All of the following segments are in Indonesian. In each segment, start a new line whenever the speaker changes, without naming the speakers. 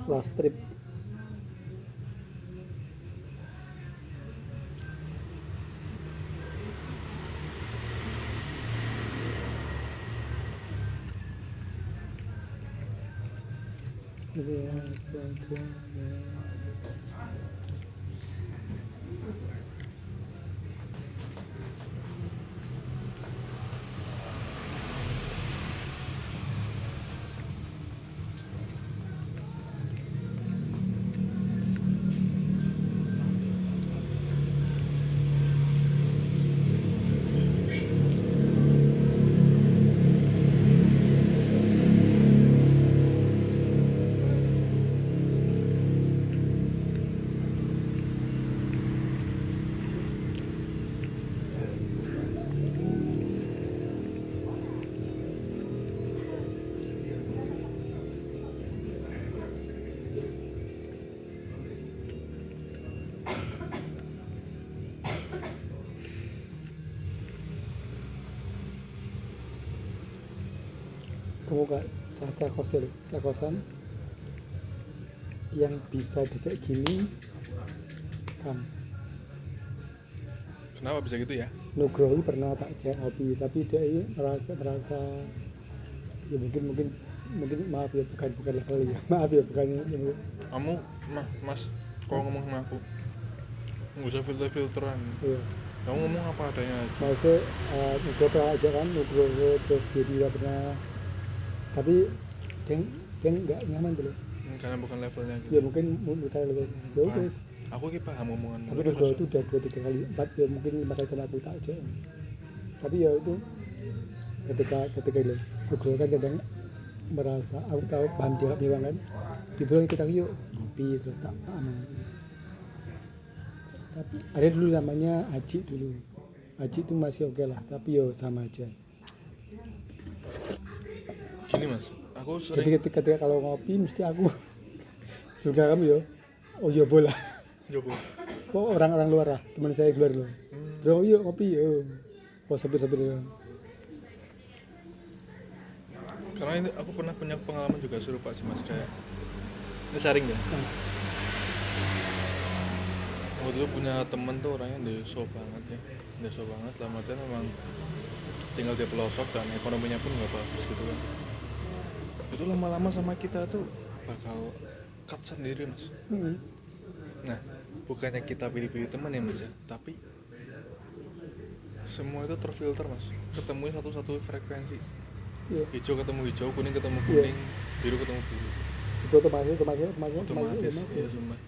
Last trip. Kamu gak caca kosan yang bisa dijak gini kan?
Kenapa bisa gitu ya?
Nugrohi pernah tak ajak ngopi, tapi dia ini merasa ya mungkin maaf ya, bukan level ya, maaf ya, bukan ya,
Kamu mas kalau ngomong sama aku nggak usah filteran.
iya.
Kamu ngomong apa adanya aja.
Maksudnya Nugroho pernah ajak kan, Nugroho terus dia juga pernah, tapi dia nggak nyaman dulu.
Karena bukan levelnya gitu.
Ya mungkin bukan level ya udah.
Aku ki paham omongan.
Tapi Nugroho itu udah 2-3 kali 4 ya mungkin 5 kali sama aku tak aja. Tapi ya itu ketika itu Nugroho kan kadang merasa aku tahu paham dia bilang kan, dibilang kita yuk ngopi terus tak aman. Tapi ada dulu namanya Aji dulu. Aji itu masih oke lah, tapi yo sama aja.
Gini mas, aku sering.
Jadi ketika kalau ngopi mesti aku suka kamu yo. Oh iya bola.
Jopo.
Kok orang-orang luar lah, teman saya keluar loh. Bro yuk ngopi yo. Oh sepir-sepir.
Karena ini aku pernah punya pengalaman juga serupa sih mas, kayak ini sharing ya. Waktu itu punya temen tuh orangnya deso banget ya, deso banget. Lama dia memang tinggal di pelosok dan ekonominya pun nggak bagus gitu kan. Itu lama-lama sama kita tuh bakal cut sendiri mas. Nah, bukannya kita pilih-pilih teman ya mas ya, tapi semua itu terfilter mas. Ketemu satu-satu frekuensi. Hijau ketemu hijau, kuning ketemu kuning, biru ketemu biru.
Itu otomatis
Ya semua.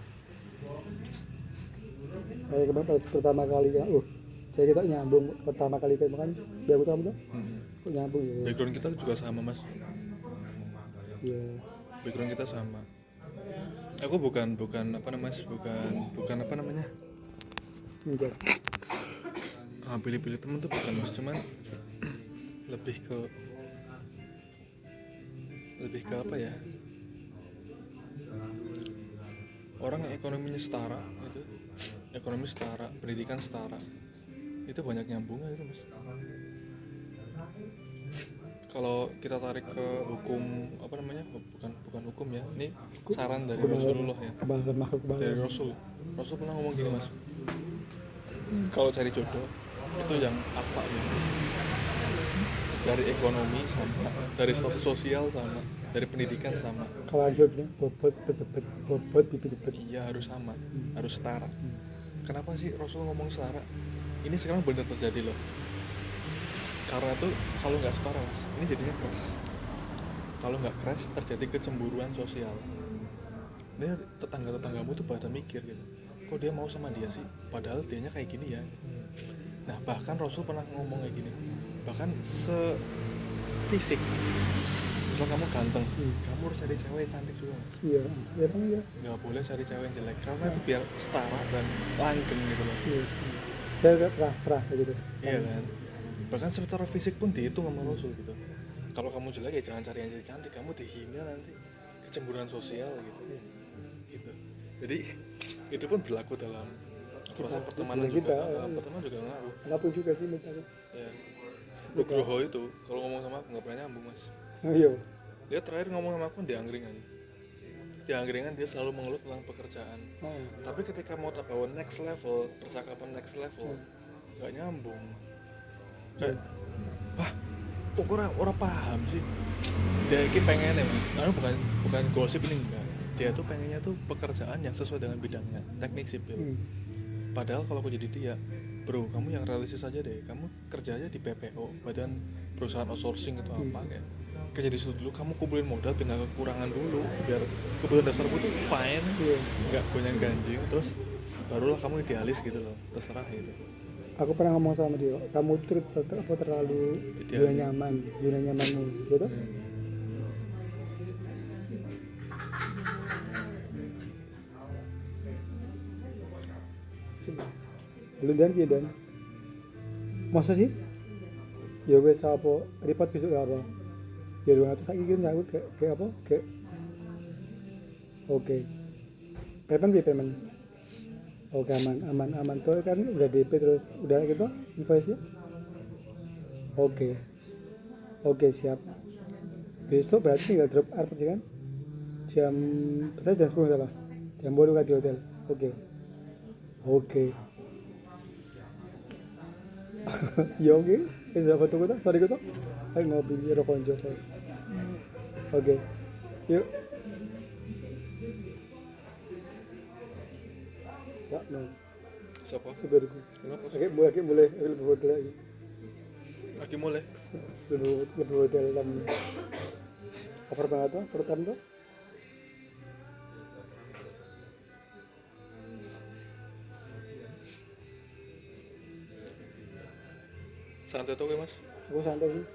Kayak kemarin pertama kali kan, saya kita nyambung pertama kali kayak makan biar kamu tuh, kok nyambung ya?
Background kita juga sama mas.
Iya.
Background kita sama. Aku bukan apa namanya, bukan apa namanya.
Enggak.
Pilih-pilih temen tuh bukan mas, cuman lebih ke apa ya? Orang yang ekonominya setara gitu. Ekonomi setara, pendidikan setara, itu banyak nyambungnya gitu mas. Kalau kita tarik ke hukum apa namanya, bukan hukum ya, ini saran dari Rasulullah ya, dari Rasul pernah ngomong gini mas, kalau cari jodoh itu yang apa ya, dari ekonomi sama, dari status sosial sama, dari pendidikan sama.
Kalau jawabnya bobot bibit.
Iya harus sama, harus setara. Kenapa sih Rasul ngomong setara? Ini sekarang benar terjadi loh. Karena tuh kalau nggak setara mas, ini jadinya crash. Kalau nggak crash terjadi kecemburuan sosial. Ini tetanggamu tuh pada mikir gitu, kok dia mau sama dia sih, padahal dianya kayak gini ya. Nah bahkan Rasul pernah ngomong kayak gini, bahkan fisik. Misal kamu ganteng, kamu harus cari cewek cantik juga.
Iya, emang iya.
Nggak boleh cari cewek yang jelek, karena itu biar setara dan langgeng gitu loh.
Iya. Saya udah pernah gitu.
Iya kan. Bahkan secara fisik pun dihitung sama Rasul gitu. Kalau kamu jelek ya jangan cari yang cantik, kamu dihina nanti, kecemburuan sosial gitu. Gitu. Jadi itu pun berlaku dalam proses pertemanan juga. Pertemanan juga ngaruh.
Ngapain juga sih menurut aku.
Ya. Nugroho itu kalau ngomong sama aku nggak pernah nyambung mas.
Iya.
Dia terakhir ngomong sama aku di angkringan. Di angkringan dia selalu mengeluh tentang pekerjaan. Tapi ketika mau bawa next level, percakapan next level, nggak nyambung. Kayak, wah, kok orang paham sih. Dia ini pengennya mas, bukan gosip ini enggak. Dia tuh pengennya tuh pekerjaan yang sesuai dengan bidangnya, teknik sipil. Padahal kalau aku jadi dia, bro, kamu yang realistis aja deh. Kamu kerja aja di PPO, badan perusahaan outsourcing itu apa kayak. Kerja di situ dulu, kamu kumpulin modal dengan kekurangan dulu, biar kebutuhan dasarmu tuh fine, nggak gonjang ganjing. Terus barulah kamu idealis gitu loh, terserah itu.
Aku pernah ngomong sama dia, kamu tuh terlalu zona nyamanmu, gitu? Belum dan masa sih? Ya wes apa report besok apa? Ya 200 lagi kan aku ke apa? Ke oke. Payment. Oke, aman tuh kan udah DP terus udah gitu invoice-nya. Oke, siap. Besok berarti nggak drop airport kan? Saya jam 10 salah. Jam 8 kan di hotel. Oke. Ya oke. Bisa foto kita, sorry kita. Ayo ngopi di Rokonjo terus. Oke. Yuk.
Siapa?
Supirku.
Kenapa?
Oke, mulai. Lebih hotel lagi.
Lagi mulai.
Lebih hotel dalam. Over banget tuh, pertama tuh.
Santai tuh mas?
Aku santai sih.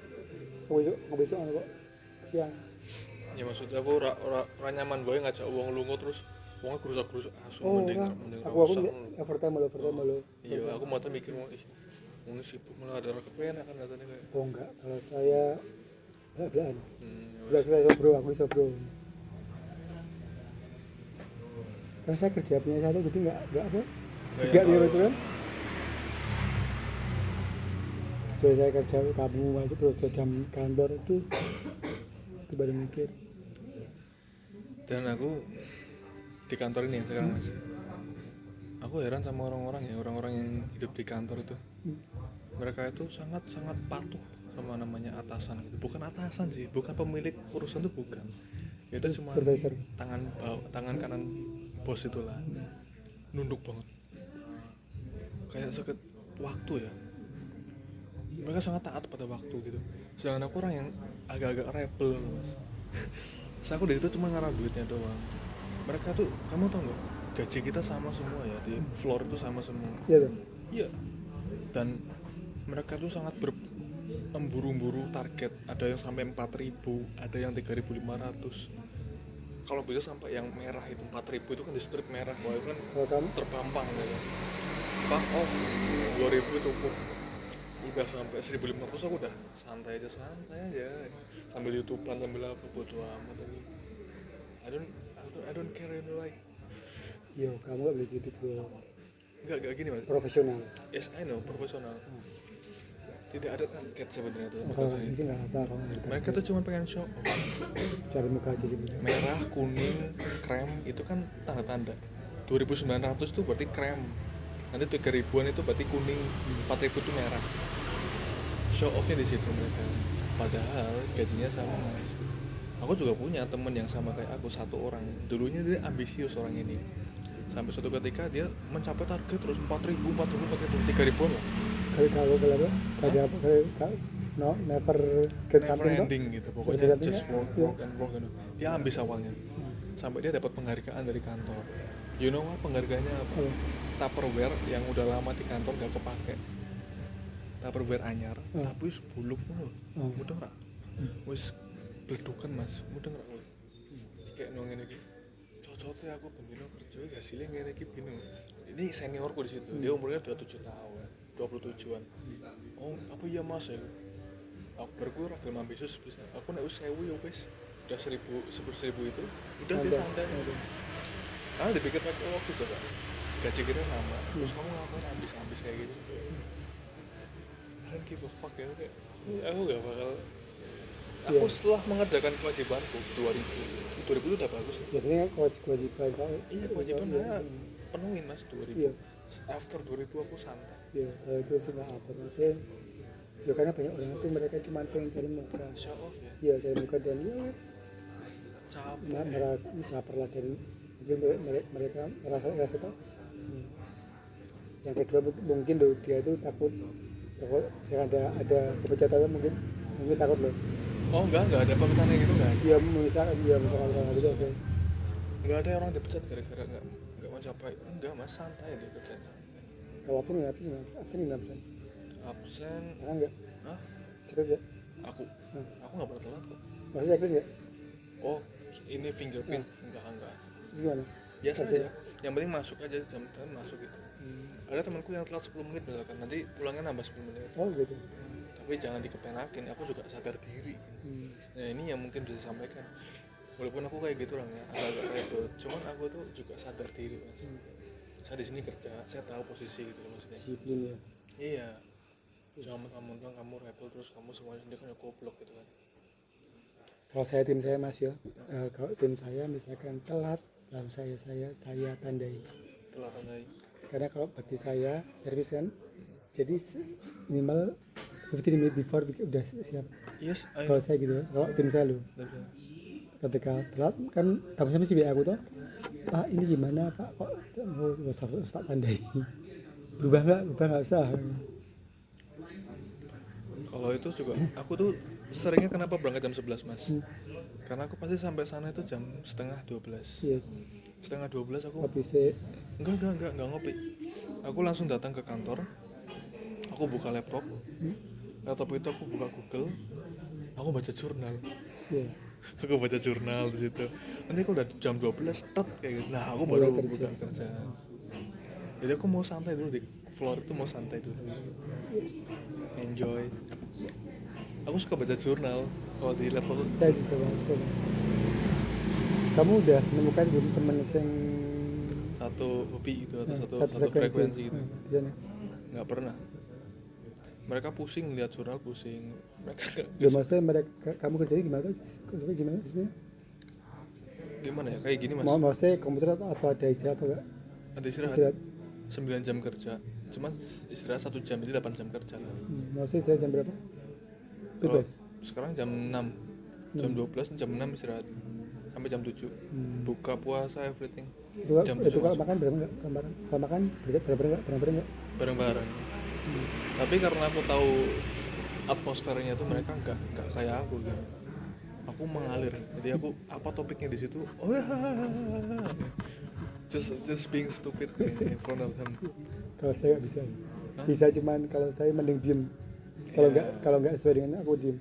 Aku besok kok siang.
Ya maksudnya aku ora nyaman gue ngajak uang lungo terus uangnya gerusak asu mending
aku overtime lo.
Iya, aku mau mikir mau sibuk malah ada kepenak kan rasanya kayak.
Oh enggak, kalau saya belak-belakan. Bro, aku iso bro. Kan saya kerja punya satu jadi enggak apa? Enggak dia betul kan? Saya kerja kamu masuk terus ke jam kantor itu baru mikir.
Dan aku di kantor ini sekarang mas, aku heran sama orang-orang yang hidup di kantor itu. Mereka itu sangat patuh sama namanya atasan gitu. Bukan atasan sih, bukan pemilik urusan itu bukan. Itu cuma tangan kanan bos itulah, nunduk banget. Kayak seket waktu ya. Mereka sangat taat pada waktu gitu. Sedangkan aku orang yang agak-agak rebel mas. Saya aku dari itu cuma ngarah duitnya doang. Mereka tuh, kamu tau nggak? Gaji kita sama semua ya di floor itu sama semua. Iya. Dan mereka tuh sangat memburu-buru target. Ada yang sampai 4.000, ada yang 3.500. Kalau bisa sampai yang merah itu 4.000 itu kan di strip merah, wah itu kan terpampang gitu. Fuck off, 2.000 cukup. Udah sampai 1.500 aku udah santai aja sambil YouTubean sambil apa bodo amat ini. I don't care like.
Yo, kamu gak boleh gitu bro.
Enggak gini mas.
Profesional.
Yes, I know, profesional. Tidak ada target sebenarnya tuh. Mereka tuh cuma pengen show.
Cari muka aja sih.
Merah, kuning, krem itu kan tanda-tanda. 2.900 tuh berarti krem. Nanti 3.000-an itu berarti kuning, 4.000 itu merah. Show off-nya di situ mereka. Padahal gajinya sama mas. Aku juga punya temen yang sama kayak aku, satu orang. Dulunya dia ambisius orang ini. Sampai suatu ketika dia mencapai target terus 4.000, 3.000-an lah.
Kalau kayak apa? Never
ending gitu. Pokoknya just work and work gitu. Dia ambis awalnya. Sampai dia dapat penghargaan dari kantor. You know what penghargaannya apa? Tupperware yang udah lama di kantor gak kepake. Tupperware anyar, tapi wis buluk ngono. Mudah ora? Wis bledukan Mas, mudah ora kowe? Kayak nang ngene iki. Cocote aku bendino kerja hasilnya ngene iki bingung. Ini seniorku di situ. Dia umurnya 27 tahun, 27-an. Oh, apa iya Mas ya? Aku berku ora gelem ambisius bisa. Aku nek wis 1000 ya wis. Udah 1.000 itu udah dia santai. Karena dipikir pakai waktu coba. Gaji kita sama, terus kamu ngapain ambis kayak gitu? don't give a fuck ya, kayak aku gak bakal. Aku setelah mengerjakan kewajibanku 2000 itu udah bagus.
Biasanya kan kewajiban kau.
Iya, kewajiban saya penuhin mas 2000.
Iya.
After 2000 aku santai.
Iya, itu sih nggak apa maksudnya. Ya karena banyak orang tuh mereka cuma pengen cari muka.
Show off ya.
Iya, cari muka dan ya
Capek.
merasa caper lah dari mungkin mereka merasa tahu. Yang kedua mungkin loh dia itu takut jangan ada kepecatan mungkin takut loh.
Oh enggak ada pemecahannya gitu kan?
Iya misalkan gitu oke.
Enggak ada orang dipecat gara-gara enggak mencapai. Enggak mas, santai deh kerjaan.
Kalaupun nggak absen
Absen
enggak.
Hah?
Cepat ya.
Aku nggak pernah telat kok.
Maksudnya Chris nggak?
Oh ini fingerprint enggak.
Gimana?
Biasa aja. Yang penting masuk aja jam masuk gitu. Ada temanku yang telat 10 menit misalkan, nanti pulangnya nambah 10 menit.
Oh gitu.
Tapi jangan dikepenakin, aku juga sadar diri. Nah ini yang mungkin bisa disampaikan. Walaupun aku kayak gitu orangnya, agak kayak gitu, cuman aku tuh juga sadar diri mas. Saya di sini kerja, saya tahu posisi gitu maksudnya.
Disiplin ya.
Iya. Jangan mentang-mentang kamu rebel terus kamu semuanya sendiri kan goblok gitu kan.
Kalau saya tim saya mas ya, kalau tim saya misalkan telat, dalam saya tandai.
Telat tandai.
Karena kalau bagi saya servis kan, jadi minimal 15 minutes before udah siap.
Yes,
Kalau saya gitu, kalau tim saya loh. Ketika telat kan tamunya mesti bilang aku tuh, Pak ini gimana Pak kok tak tandai. Berubah nggak usah.
Kalau itu juga, aku tuh seringnya kenapa berangkat jam 11 mas? Karena aku pasti sampai sana itu jam setengah 12.
Yes.
Setengah 12 aku
Kopi sih.
enggak ngopi. Aku langsung datang ke kantor. Aku buka laptop. Laptop itu aku buka Google. Aku baca jurnal.
Iya.
Aku baca jurnal di situ. Nanti kalau udah jam 12 tet kayak gitu. Nah, aku baru buka kerjaan. Jadi aku mau santai dulu di floor itu, mau santai dulu. Enjoy. Aku suka baca jurnal kalau di laptop.
Saya juga suka. Kamu udah menemukan belum teman yang
satu hobi gitu atau satu frekuensi gitu? Nggak pernah. Mereka pusing lihat jurnal, pusing. Mereka
ya maksudnya mereka kamu kerjanya gimana sih?
Gimana ya, kayak gini mas?
Maksudnya komputer atau ada istirahat atau enggak?
Ada istirahat 9 jam kerja, cuma istirahat 1 jam, jadi 8 jam kerja lah.
Maksudnya istirahat jam berapa?
Kalau sekarang jam 6, jam 12, jam 6 istirahat sampai jam 7. Buka puasa everything.
Itu kalau makan berapa enggak? Kalau makan bareng-bareng enggak?
Bareng-bareng. Tapi karena aku tahu atmosfernya tuh mereka enggak kayak aku gitu. Aku mengalir. Jadi aku apa topiknya di situ? Oh ya. Just being stupid in front of them.
Kalau saya enggak bisa. Bisa cuman kalau saya mending diem. Kalau enggak sesuai dengan aku diem.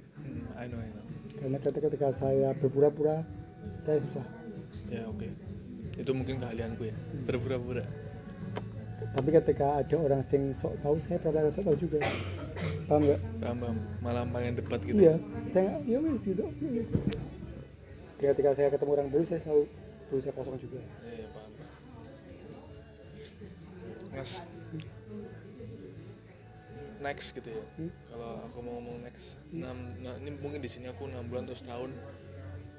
I know.
Karena ketika saya berpura-pura saya susah.
Ya oke. Itu mungkin keahlianku ya. Berpura-pura.
Tapi ketika ada orang sing sok tahu, saya pernah sok tahu juga. Paham nggak?
Paham. Malah main debat gitu.
Iya, saya ya wes gitu. Ketika saya ketemu orang baru, saya selalu berusaha kosong juga.
Iya, paham. Mas, next gitu ya. Kalau aku mau ngomong next, ini mungkin di sini aku 6 bulan atau setahun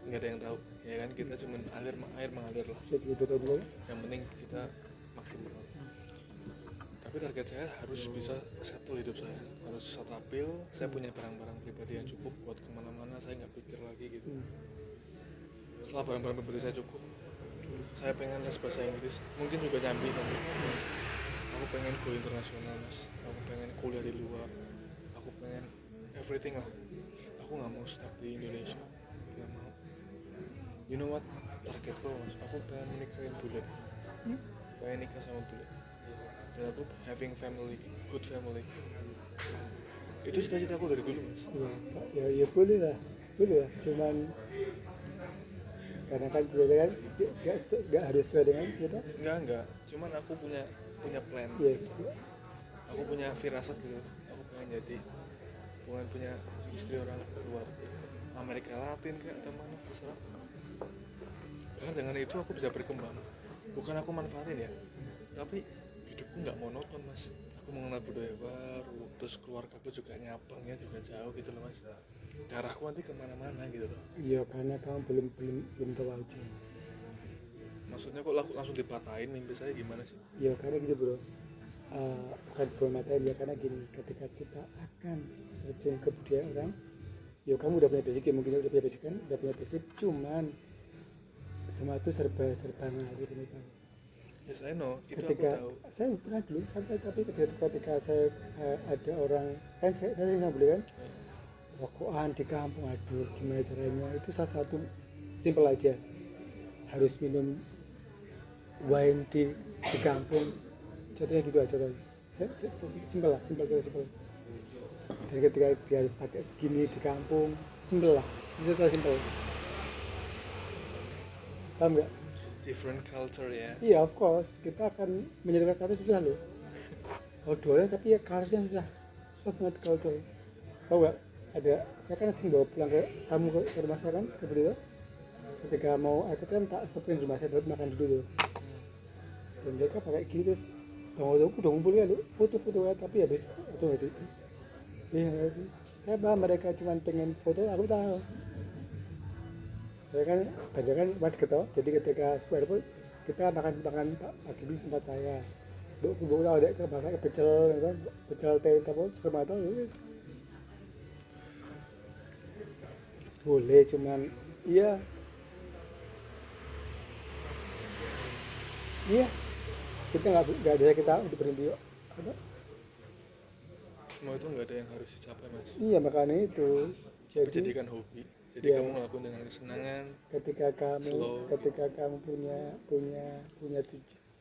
nggak ada yang tahu, ya kan kita cuma air mengalir lah. Yang penting kita maksimal. Tapi target saya harus bisa settle hidup saya, harus stabil. Saya punya barang-barang pribadi yang cukup buat kemana-mana. Saya nggak pikir lagi gitu. Setelah barang-barang pribadi saya cukup, saya pengen les bahasa Inggris, mungkin juga nyambi nanti. Aku pengen go internasional mas, aku pengen kuliah di luar, aku pengen everything lah. Aku nggak mau stuck di Indonesia, nggak mau. You know what, targetku mas, aku pengen nikahin bule, pengen nikah sama bule, dan aku having family, good family. Itu cita-citaku dari dulu mas.
Ya boleh lah, cuman karena kan cita-cita kan nggak harus sesuai dengan kita.
Enggak, cuman aku punya plan.
Yes.
Aku punya firasat gitu. Aku pengen jadi punya istri orang luar, Amerika Latin kayak atau mana terserah. Karena dengan itu aku bisa berkembang. Bukan aku manfaatin ya, tapi hidupku nggak monoton mas. aku mengenal budaya baru, terus keluarga aku juga nyabangnya juga jauh gitu loh mas. Darahku nanti kemana-mana gitu loh.
Iya karena kamu belum tahu aja.
Maksudnya kok langsung dipatahin mimpi saya gimana sih?
Iya karena gitu bro. Bukan bermatain ya karena gini, ketika kita akan terjun ke budaya orang, ya kamu udah punya basic ya, mungkin udah punya basic kan, udah punya basic, cuman semua itu serba ngalir ini kan.
Yes I know, itu
Ketika
aku tahu.
saya pernah dulu sampai, tapi ketika saya ada orang kan saya nggak boleh kan rokokan di kampung, aduh gimana caranya, itu salah satu simple aja, harus minum wine di kampung, contohnya gitu aja kan, simpel lah, simpel. Dan ketika dia harus pakai segini di kampung, simpel lah, itu sudah simpel, paham nggak?
Different culture ya.
Iya of course, kita akan menjadikan kata sudah loh, kalau dua tapi ya karirnya sudah banget kalau tuh, tau nggak? Ada, saya kan sering bawa pulang ke tamu ke rumah saya kan, ke beliau, ketika mau aku kan tak stopin di rumah saya buat makan dulu tuh, dan mereka pakai gini terus aku udah ngumpul ya lu foto-foto ya, tapi habis langsung itu ya saya paham mereka cuma pengen foto, aku tahu saya kan banyak kan buat ketawa, jadi ketika square pun kita makan pagi di tempat saya, bu tahu deh ke masak pecel kan, pecel teh apa sama tahu boleh, cuman iya kita nggak ada kita untuk berhenti apa.
Semua itu nggak ada yang harus dicapai mas.
Iya makanya itu,
Tapi
jadi
jadikan hobi. Jadi
iya,
kamu ngelakuin dengan kesenangan.
ketika
Slow.
kamu punya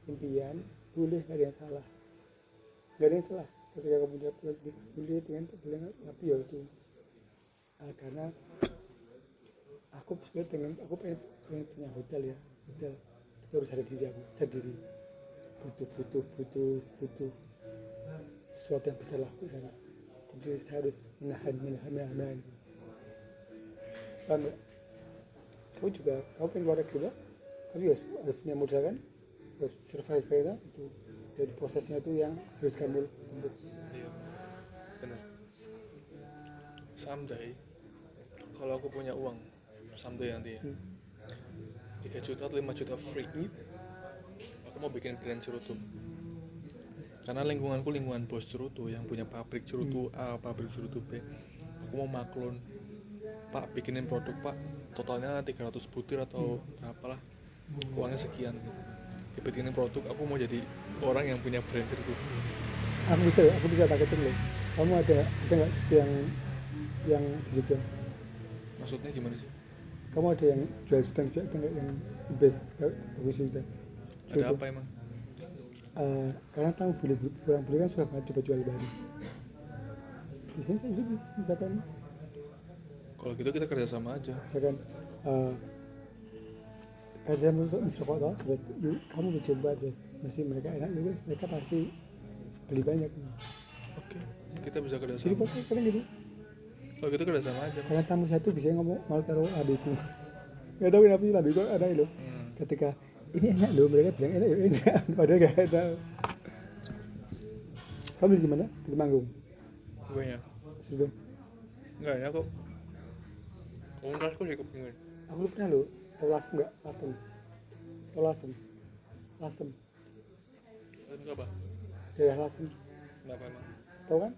impian, boleh, nggak ada yang salah, ketika kamu punya boleh pengen tapi ya itu karena aku sebenarnya pengen punya hotel ya, hotel itu harus ada diri aku sendiri, butuh sesuatu yang besar lah di sana, jadi saya harus menahan. Paham nggak? Kamu juga, kamu pengen keluar negeri lah, kamu juga harus punya modal kan, harus survive kayak itu, jadi prosesnya itu yang harus kamu lembut.
Iya benar. Someday kalau aku punya uang, someday nanti ya, 3 juta atau 5 juta free, aku mau bikin brand cerutu. Karena lingkunganku lingkungan bos cerutu yang punya pabrik cerutu A, pabrik cerutu B. Aku mau maklun, pak bikinin produk pak, totalnya 300 butir atau berapalah, uangnya sekian, dibikinin produk. Aku mau jadi orang yang punya brand cerutu sendiri.
Aku bisa targetin loh. Kamu ada nggak seperti yang di Jogja?
Maksudnya gimana sih?
Kamu ada yang jual sudan juga atau enggak, yang best bagus sudan?
Ada apa emang?
Karena tahu beli kan sudah coba jual baru. Biasanya saya juga misalkan
Kalau gitu kita kerja sama aja.
misalkan kalian misal kok terus kamu mencoba terus masih mereka enak juga, mereka pasti beli banyak.
Oke, kita bisa kerja
Jadi
sama.
pokoknya kalian gitu,
Kalau gitu kerja sama aja
karena
mas.
tamu satu bisa ngomong mau taruh abiku, nggak tahu kenapa sih abiku ada loh, ketika ini enak loh, mereka bilang enak ya enak padahal nggak enak. Kamu di mana? Di Temanggung?
Gue ya
Sudah.
enggak ya kok, komunitasku sih kepingin.
Aku pernah loh, lasem nggak? Lasem
Enggak apa?
daerah Lasem,
Kenapa emang?
tahu kan?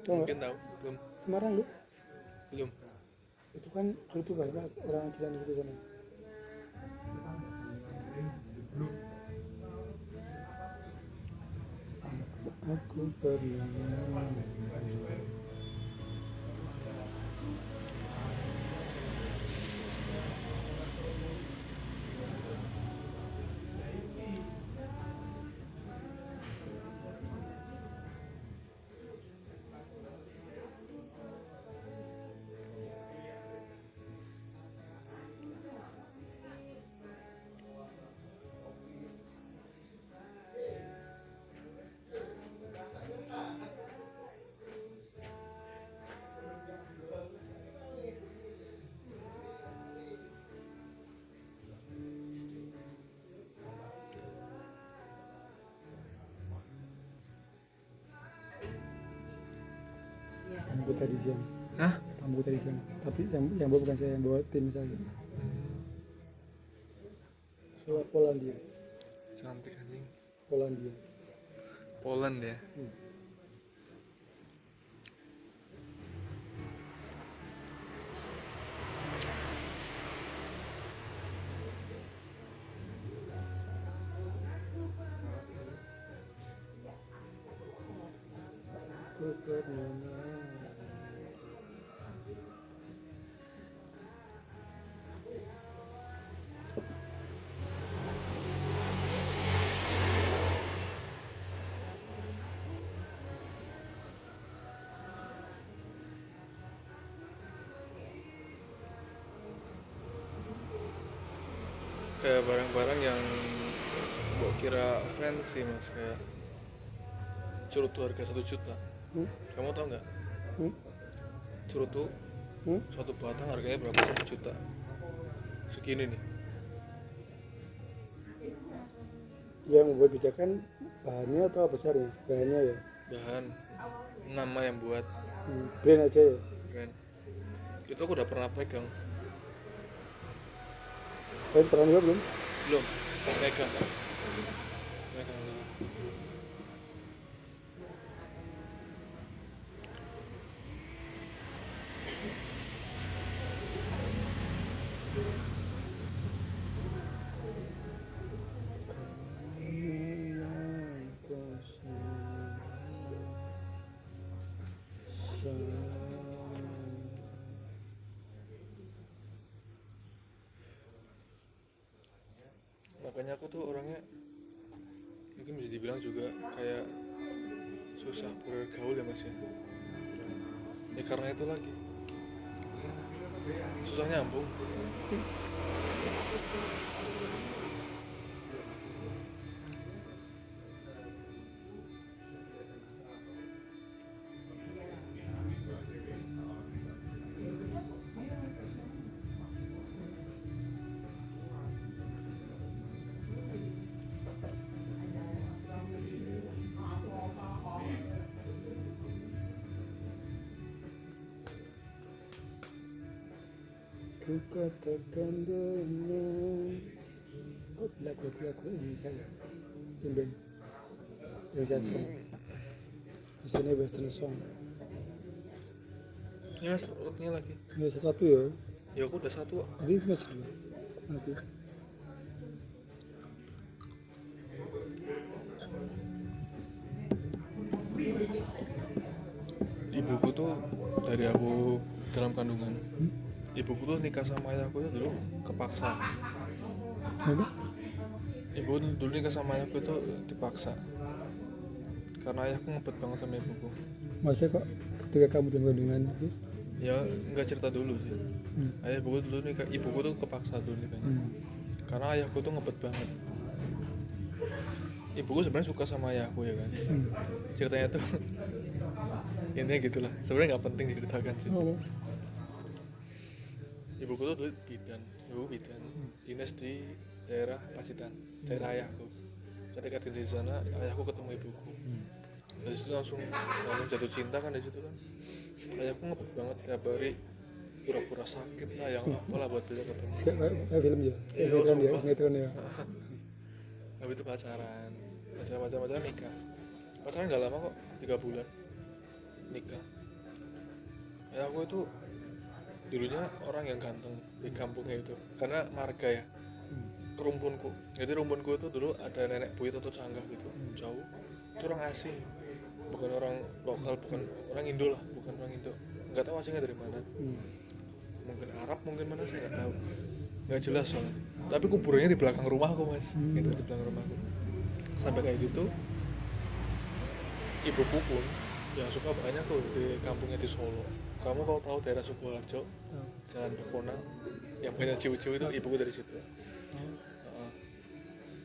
Tahu nggak?
Mungkin tahu, belum.
Semarang loh,
Belum.
itu kan dulu banyak orang jalan di sana. Aku pernah rambut tadi siang.
Hah?
Rambut tadi siang. Tapi yang bawa bukan saya, yang bawa tim saya. Soal Polandia.
Cantik anjing.
Polandia.
Poland ya. Kayak barang-barang yang gua kira fancy mas, kayak cerutu harga 1 juta. Kamu tau nggak? Cerutu satu batang harganya berapa? 1 juta. Segini nih.
Yang membuat bedakan bahannya atau besarnya? Bahannya ya.
Bahan, nama yang buat,
Brand aja ya.
brand. Itu aku udah pernah pegang.
Kalian pernah nyoba belum?
Belum, pegang. Pegang. Makanya aku tuh orangnya mungkin bisa dibilang juga kayak susah bergaul ya mas ya. Ya karena itu lagi susah nyambung.
Ku katakan dengan lagu Indonesia ya. Band Indonesia song. Di sini western song.
Ini mas, urutnya lagi.
Ini satu ya.
Ya aku udah satu.
Jadi masih nanti.
Ibuku tuh dari aku dalam kandungan. Ibuku tuh nikah sama ayahku itu dulu kepaksa.
Apa?
Ibu dulu nikah sama ayahku itu dipaksa. Karena ayahku ngebet banget sama ibuku.
Masa kok ketika kamu dalam kandungan itu?
Ya nggak cerita dulu sih. Ayah ibuku dulu nikah, ibuku tuh kepaksa dulu nikahnya. Karena ayahku tuh ngebet banget. Ibuku sebenarnya suka sama ayahku ya kan. Ceritanya tuh intinya gitulah. Sebenarnya nggak penting diceritakan sih. Ibuku tuh dulu bidan, dinas di daerah Pacitan, daerah ayahku. Ketika di sana, ayahku ketemu ibuku. Dari situ langsung jatuh cinta kan di situ kan. Ayahku ngebet banget tiap hari, pura-pura sakit lah, yang apalah buat dia ketemu.
Kayak film ya, sinetron ya.
Habis itu pacaran macam-macam nikah. Pacaran nggak lama kok, 3 bulan nikah. Ayahku itu dulunya orang yang ganteng di kampungnya itu, karena marga ya, rumpunku. Jadi rumpunku itu dulu ada nenek buyut atau canggah gitu, jauh. Itu orang asing, bukan orang lokal, bukan orang Indo lah, bukan orang Indo. Nggak tahu asingnya dari mana. Mungkin Arab, mungkin mana saya nggak tahu. Nggak jelas soalnya. Tapi kuburannya di belakang rumahku mas, gitu di belakang rumahku. Sampai kayak gitu, ibuku pun yang suka banyak tuh di kampungnya di Solo. Kamu kalau tahu daerah Sukoharjo, Jalan Bekonang, yang banyak ciu-ciu itu ibuku dari situ.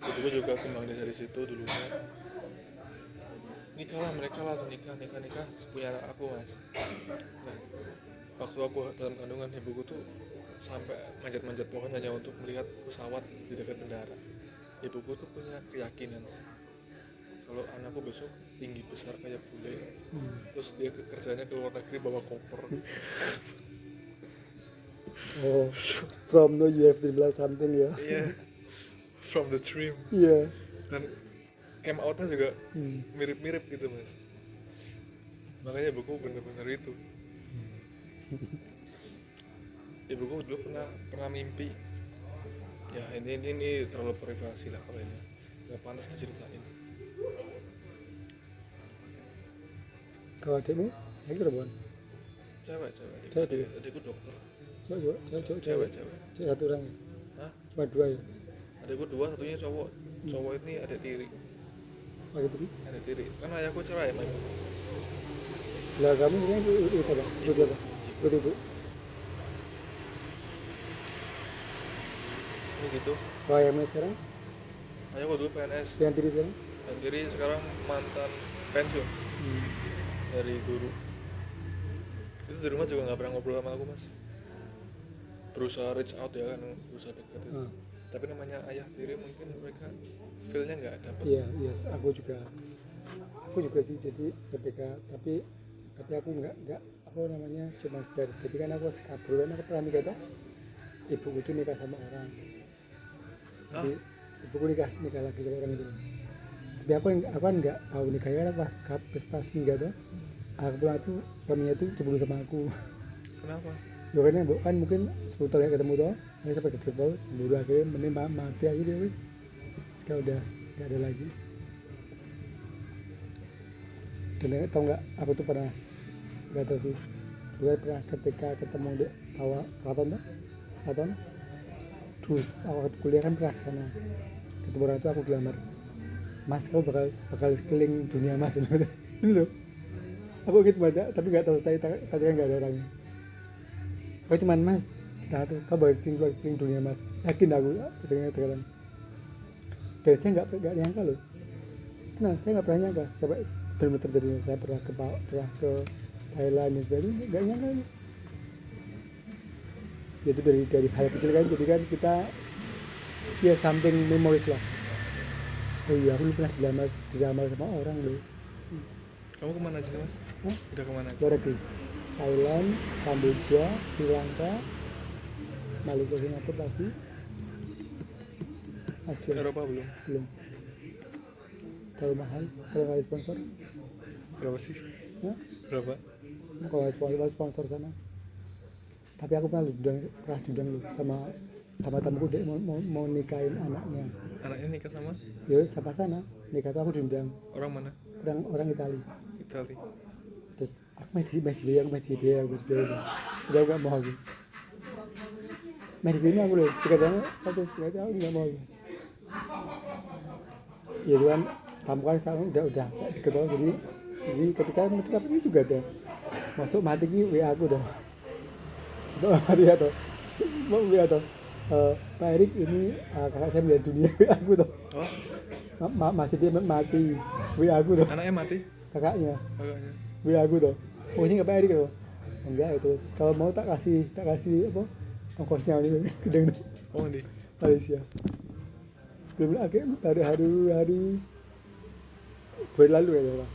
Ibuku juga kembang dari situ dulunya. Nikah lah mereka lah, nikah punya anak aku mas. Nah, waktu aku dalam kandungan, ibuku tuh sampai manjat-manjat pohon hanya untuk melihat pesawat di dekat mendarat. Ibuku tuh punya keyakinan kalau anakku besok tinggi besar kayak bule,
Hmm.
terus dia kerjanya ke luar negeri bawa koper.
Oh, from no you have to learn something ya.
Iya, from the dream.
Iya.
Dan came outnya juga
Hmm.
mirip-mirip gitu mas, makanya ibuku bener-bener itu. Ibuku dulu pernah mimpi, ya ini terlalu privasi lah kalau ini nggak pantas diceritain.
Kalau adikmu, lagi berapa?
Cewek adikku dokter.
Cewek.
Cewek
Satu orang.
Hah?
Cuma dua ya.
Adikku 2, satunya cowok. Cowok ini adik tiri.
Oh gitu.
Adik tiri kan ayahku cerai sama ibu.
Lah kamu ini itu apa? Itu apa? Itu.
Ini gitu.
Kalau ayamnya sekarang,
Ayahku dulu PNS,
yang tiri sekarang?
dan tiri sekarang mantan pensiun dari guru. Itu di rumah juga nggak pernah ngobrol sama aku mas, berusaha reach out ya kan, berusaha dekat itu.
Ah.
Tapi namanya ayah tiri mungkin mereka feelnya nggak dapet.
Iya, aku juga sih. Jadi ketika tapi aku nggak apa namanya cuma sekedar. Jadi kan aku kabur kan aku pernah nikah tuh. Ibuku itu nikah sama orang. Jadi ibuku nikah lagi sama orang itu. Tapi aku kan nggak tahu nikahnya kan pas nikah tuh. Aku pulang tuh suaminya tuh cemburu sama aku.
Kenapa?
Ya kan mungkin 10 tahun ya ketemu tuh. Saya sampai ketemu cemburu akhirnya mending mati aja dia wis. Sekarang udah nggak ada lagi. Dan tau nggak aku tuh pernah nggak tahu sih gue pernah ketika ketemu di awal Keraton terus awal kuliah kan pernah kesana ketemu orang itu aku gelamar mas kau bakal keliling dunia mas ini loh aku gitu banyak tapi nggak tahu saya tadi kan nggak ada orangnya kau cuman mas satu kau bakal keliling dunia mas yakin aku sekarang dan saya nggak nyangka loh tenang saya nggak pernah nyangka sampai benar terjadi. Saya pernah ke Thailand dan sebagainya nggak nyangka ya. Jadi dari hal kecil kan jadi kan kita ya something memories lah. Oh iya aku pernah dilamar sama orang loh.
Kamu kemana aja sih mas?
Hah?
Udah kemana aja?
Luar negeri Thailand, Kamboja, Sri Lanka, Malaysia, Singapura, pasti Asia.
Eropa belum?
Terlalu mahal kalau nggak ada sponsor.
Berapa sih?
Hah?
Berapa?
Kalau ada sponsor sana. Tapi aku pernah diundang lu sama temanku dia mau nikahin anaknya.
Anaknya nikah sama?
Ya sama sana nikah tuh aku diundang
Orang mana?
orang Itali.
Itali.
Terus aku masih dia udah nggak mau aku. Ini aku loh kadang terus aku nggak mau. Ya kan kamu kan sekarang udah diketahui jadi ketika itu juga ada masuk mati ki WA aku dong. Mati atau WA atau Pak Erik ini kakak saya melihat dunia WA aku tuh.
Oh?
Masih dia mati WA aku tuh.
Anaknya mati?
Kakaknya
Kakaknya.
WA aku tuh. Oh sih nggak Pak Erik tuh. Enggak itu. Kalau mau tak kasih apa ongkosnya ini gedeng
Oh di
Malaysia. Belum akhirnya hari gue lalu ya.